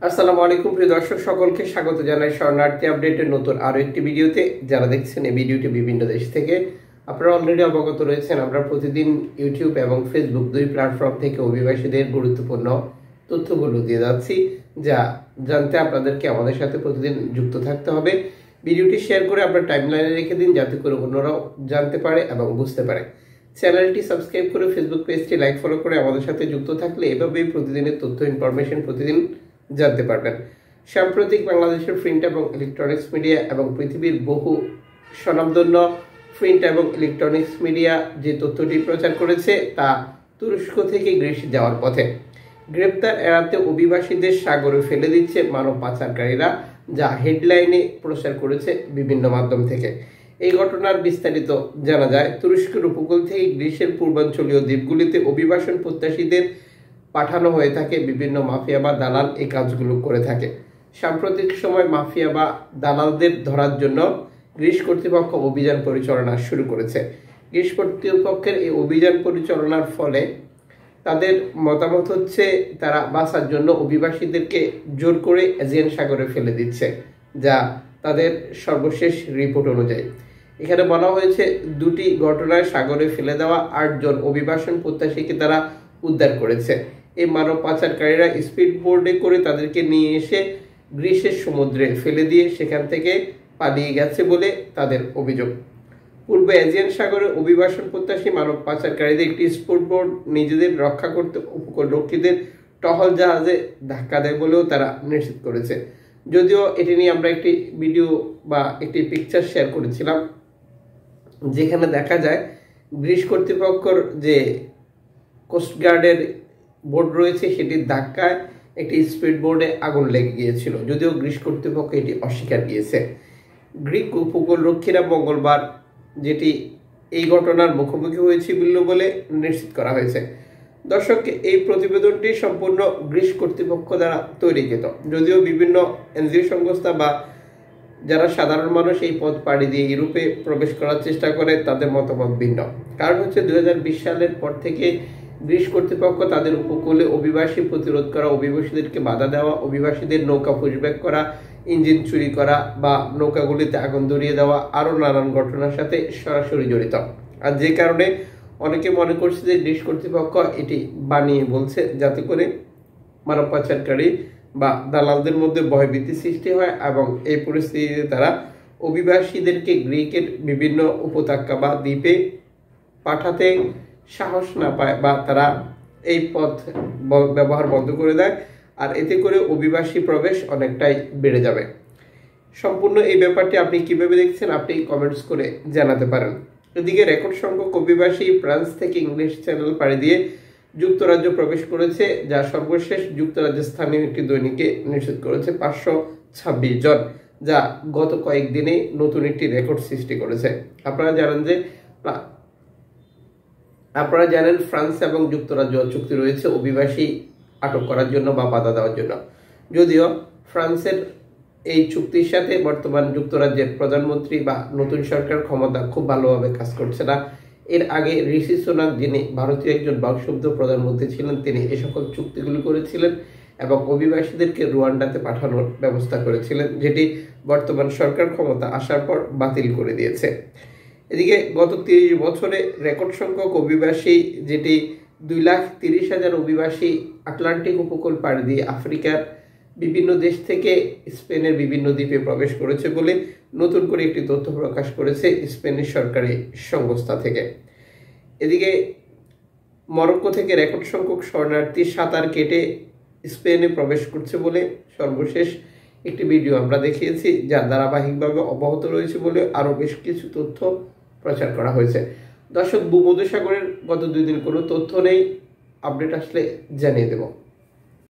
আসসালামু আলাইকুম প্রিয় দর্শক সকলকে স্বাগত জানাই শরণার্থী আপডেটের নতুন আরো একটি ভিডিওতে। যারা দেখছেন এই ভিডিওটি বিভিন্ন দেশ থেকে, আপনারা অলরেডি অবগত রয়েছেন আমরা প্রতিদিন ইউটিউব এবং ফেসবুক দুই প্ল্যাটফর্ম থেকে অভিবাসীদের গুরুত্বপূর্ণ তথ্যগুলো দিয়ে যাচ্ছি, যা জানতে আপনাদেরকে আমাদের সাথে প্রতিদিন যুক্ত থাকতে হবে। ভিডিওটি শেয়ার করে আপনার টাইমলাইনে রেখে দিন, যাতে করে অন্যরাও জানতে পারে এবং বুঝতে পারে। চ্যানেলটি সাবস্ক্রাইব করে ফেসবুক পেজটি লাইক ফলো করে আমাদের সাথে যুক্ত থাকলে এভাবেই প্রতিদিনের তথ্য ইনফরমেশন প্রতিদিন জানতে পারবেন। সাম্প্রতিক বাংলাদেশের প্রিন্ট এবং ইলেকট্রনিক্স মিডিয়া এবং পৃথিবীর বহু স্বনামধন্য প্রিন্ট এবং ইলেকট্রনিক্স মিডিয়া যে তথ্যটি প্রচার করেছে তা তুরস্ক থেকে গ্রিস যাওয়ার পথে। গ্রেপ্তার এড়াতে অভিবাসীদের সাগরে ফেলে দিচ্ছে মানব পাচারকারীরা, যা হেডলাইনে প্রচার করেছে বিভিন্ন মাধ্যম থেকে। এই ঘটনার বিস্তারিত জানা যায়, তুরস্কের উপকূল থেকে গ্রিসের পূর্বাঞ্চলীয় দ্বীপগুলিতে অভিবাসন প্রত্যাশীদের পাঠানো হয়ে থাকে। বিভিন্ন মাফিয়া বা দালাল এই কাজগুলো করে থাকে। সাম্প্রতিক সময় মাফিয়া বা দালালদের ধরার জন্য গ্রিস কর্তৃপক্ষ অভিযান পরিচালনা শুরু করেছে। গ্রিস কর্তৃপক্ষের এই অভিযান পরিচালনার ফলে তাদের মতামত হচ্ছে তারা বাঁচার জন্য অভিবাসীদেরকে জোর করে এজিয়ান সাগরে ফেলে দিচ্ছে, যা তাদের সর্বশেষ রিপোর্ট অনুযায়ী। এখানে বলা হয়েছে দুটি ঘটনায় সাগরে ফেলে দেওয়া 8 জন অভিবাসন প্রত্যাশীকে তারা উদ্ধার করেছে। এই মানব পাচারকারীরা স্পিড বোর্ডে করে তাদেরকে নিয়ে এসে গ্রিসের সমুদ্রে ফেলে দিয়ে সেখান থেকে পালিয়ে গেছে বলে তাদের অভিযোগ। পূর্বে এজিয়ান সাগরে অভিবাসন প্রত্যাশী মানব পাচারকারীদের একটি স্পিড বোর্ড নিজেদের রক্ষা করতে উপকূলরক্ষীদের টহল জাহাজে ধাক্কা দেয় বলেও তারা নিশ্চিত করেছে। যদিও এটি নিয়ে আমরা একটি ভিডিও বা একটি পিকচার শেয়ার করেছিলাম, যেখানে দেখা যায় গ্রিস কর্তৃপক্ষের যে কোস্টগার্ডের বোর্ড রয়েছে সেটির ধাক্কায় একটি স্পিড বোর্ডে আগুন লেগে গিয়েছিল, যদিও গ্রিস কর্তৃপক্ষ এটি অস্বীকার দিয়েছে। গ্রিক উপকূলরক্ষীরা মঙ্গলবার যেটি এই ঘটনার মুখোমুখি হয়েছিল বলে নিশ্চিত করা হয়েছে। দর্শক, এই প্রতিবেদনটি সম্পূর্ণ গ্রিস কর্তৃপক্ষ দ্বারা তৈরিকৃত, যদিও বিভিন্ন এনজিও সংস্থা বা যারা সাধারণ মানুষ এই পথ পাড়ি দিয়ে ইউরোপে প্রবেশ করার চেষ্টা করে তাদের মতামত ভিন্ন। কারণ হচ্ছে 2020 সালের পর থেকে গ্রিস কর্তৃপক্ষ তাদের উপকূলে অভিবাসী প্রতিরোধ করা, অভিবাসীদেরকে বাধা দেওয়া, অভিবাসীদের নৌকা পুশব্যাক করা, ইঞ্জিন চুরি করা বা নৌকাগুলিতে আগুন ধরিয়ে দেওয়া আরও নানান ঘটনার সাথে সরাসরি জড়িত। আর যে কারণে অনেকে মনে করছে যে গ্রিস কর্তৃপক্ষ এটি বানিয়ে বলছে, যাতে করে মানব পাচারকারী বা দালালদের মধ্যে ভয়ভীতি সৃষ্টি হয় এবং এই পরিস্থিতিতে তারা অভিবাসীদেরকে গ্রিকের বিভিন্ন উপত্যকা বা দ্বীপে পাঠাতে সাহস না পায় বা তারা এই পথ ব্যবহার বন্ধ করে দেয়। আর এতে করে অভিবাসী প্রবেশ অনেকটাই বেড়ে যাবে। সম্পূর্ণ এই ব্যাপারটি আপনি কিভাবে দেখছেন আপনি কমেন্টস করে জানাতে পারেন। এদিকে রেকর্ড সংখ্যক অভিবাসী ফ্রান্স থেকে ইংলিশ চ্যানেল পাড়ি দিয়ে যুক্তরাজ্য প্রবেশ করেছে, যা সর্বশেষ যুক্তরাজ্যের স্থানীয় একটি দৈনিকে নিশ্চিত করেছে 526 জন, যা গত কয়েকদিনে নতুন একটি রেকর্ড সৃষ্টি করেছে। আপনারা জানেন ফ্রান্স এবং যুক্তরাজ্য চুক্তি রয়েছে অভিবাসী আটক করার জন্য বা বাধা দেওয়ার জন্য। যদিও ফ্রান্সের এই চুক্তির সাথে বর্তমান যুক্তরাজ্যের প্রধানমন্ত্রী বা নতুন সরকার ক্ষমতা খুব ভালোভাবে কাজ করছে না। এর আগে ঋষি সোনাক, যিনি ভারতীয় একজন বাকশব্দ প্রধানমন্ত্রী ছিলেন, তিনি এ সকল চুক্তিগুলি করেছিলেন এবং অভিবাসীদেরকে রুয়ান্ডাতে পাঠানোর ব্যবস্থা করেছিলেন, যেটি বর্তমান সরকার ক্ষমতা আসার পর বাতিল করে দিয়েছে। এদিকে গত 30 বছরে রেকর্ড সংখ্যক অভিবাসী, যেটি 2,30,000 অভিবাসী আটলান্টিক উপকূল পাড়ি দিয়ে আফ্রিকার বিভিন্ন দেশ থেকে স্পেনের বিভিন্ন দ্বীপে প্রবেশ করেছে বলে নতুন করে একটি তথ্য প্রকাশ করেছে স্পেনের সরকারি সংস্থা থেকে। এদিকে মরক্কো থেকে রেকর্ড সংখ্যক শরণার্থী সাঁতার কেটে স্পেনে প্রবেশ করছে বলে সর্বশেষ একটি ভিডিও আমরা দেখিয়েছি, যা ধারাবাহিকভাবে অব্যাহত রয়েছে বলে আরও বেশ কিছু তথ্য প্রচার করা হয়েছে। দর্শক, ভূমধ্যসাগরের গত 2 দিন কোনো তথ্য নেই, আপডেট আসলে জানিয়ে দেব।